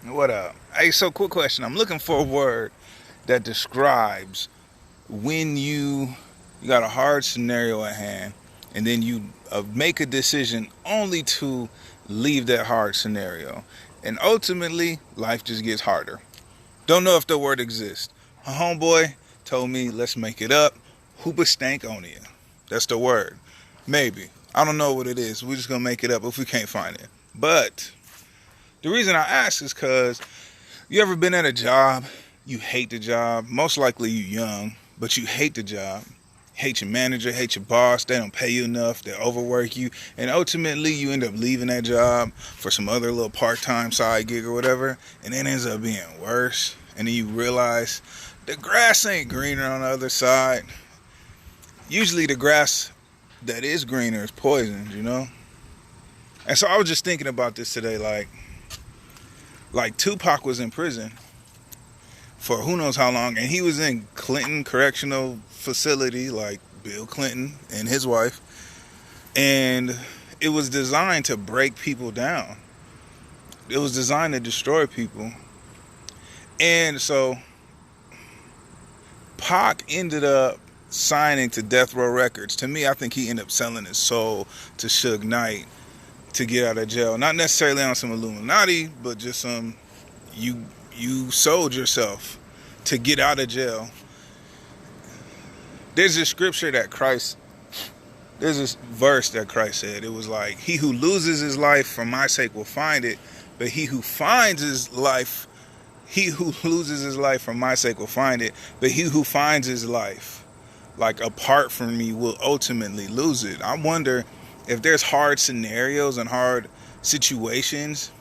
What up? Hey, so quick question. I'm looking for a word that describes when you got a hard scenario at hand, and then you make a decision only to leave that hard scenario, and ultimately life just gets harder. Don't know if the word exists. A homeboy told me, let's make it up. Hoopa stankonia. That's the word. Maybe. I don't know what it is. We're just gonna make it up if we can't find it. But the reason I ask is because you ever been at a job, you hate the job, most likely you young, but you hate the job, hate your manager, hate your boss, they don't pay you enough, they overwork you, and ultimately you end up leaving that job for some other little part-time side gig or whatever, and it ends up being worse, and then you realize the grass ain't greener on the other side. Usually the grass that is greener is poisoned, you know? And so I was just thinking about this today, like Tupac was in prison for who knows how long, and he was in Clinton Correctional Facility, like Bill Clinton and his wife, and it was designed to break people down. It was designed to destroy people. And so Pac ended up signing to Death Row Records. To me, I think he ended up selling his soul to Suge Knight to get out of jail. Not necessarily on some Illuminati, but just some you sold yourself to get out of jail. There's this scripture that there's this verse that Christ said. It was like, he who loses his life for my sake will find it, but he who loses his life for my sake will find it, but he who finds his life, like apart from me, will ultimately lose it. I wonder if there's hard scenarios and hard situations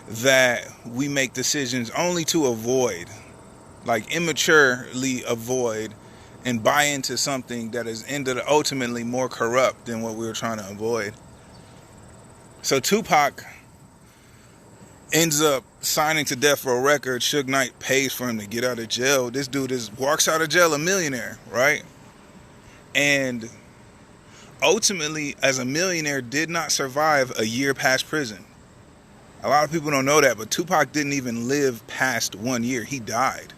that we make decisions only to avoid, like immaturely avoid, and buy into something that is ended ultimately more corrupt than what we were trying to avoid. So Tupac ends up signing to Death Row Records. Suge Knight pays for him to get out of jail. This dude walks out of jail a millionaire, right? And ultimately, as a millionaire, did not survive a year past prison. A lot of people don't know that, but Tupac didn't even live past 1 year. He died.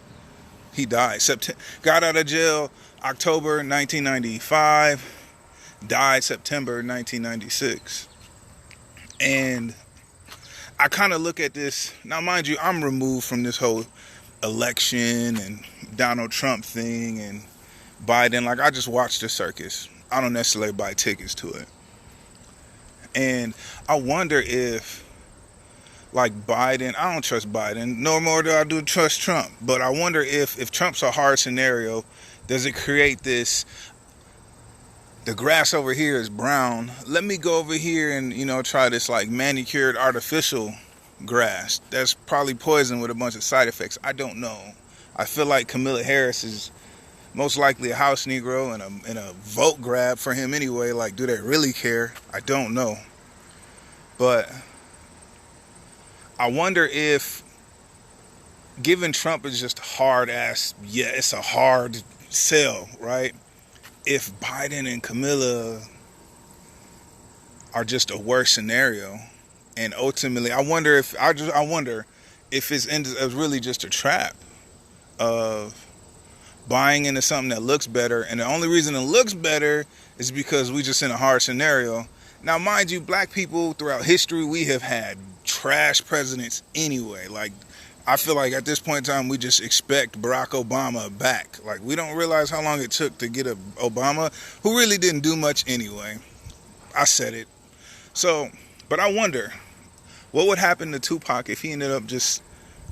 Got out of jail October 1995, died September 1996. And I kind of look at this, now mind you, I'm removed from this whole election and Donald Trump thing and Biden. Like, I just watch the circus. I don't necessarily buy tickets to it. And I wonder if, like Biden, I don't trust Biden, no more do I do trust Trump. But I wonder if Trump's a hard scenario, does it create this, the grass over here is brown, let me go over here and, try this like manicured artificial grass that's probably poison with a bunch of side effects. I don't know. I feel like Kamala Harris is most likely a house Negro and a vote grab for him anyway. Like, do they really care? I don't know. But I wonder if, given Trump is just hard ass, yeah, it's a hard sell, right? If Biden and Kamala are just a worse scenario, and ultimately, I wonder if it's really just a trap of buying into something that looks better, and the only reason it looks better is because we just in a hard scenario. Now, mind you, black people throughout history, we have had trash presidents anyway. Like, I feel like at this point in time, we just expect Barack Obama back. Like, we don't realize how long it took to get a Obama, who really didn't do much anyway. I said it. So, but I wonder, what would happen to Tupac if he ended up just,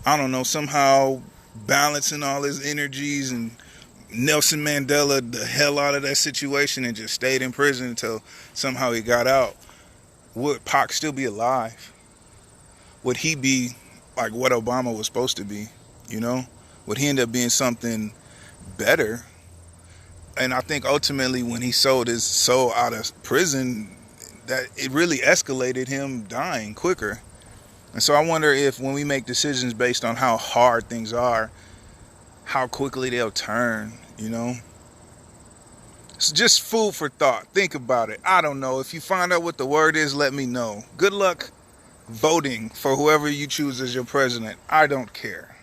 I don't know, somehow balancing all his energies and Nelson Mandela the hell out of that situation and just stayed in prison until somehow he got out? Would Pac still be alive? Would he be like what Obama was supposed to be? Would he end up being something better? And I think ultimately when he sold his soul out of prison, that it really escalated him dying quicker. And so I wonder if when we make decisions based on how hard things are, how quickly they'll turn, It's just food for thought. Think about it. I don't know. If you find out what the word is, let me know. Good luck voting for whoever you choose as your president. I don't care.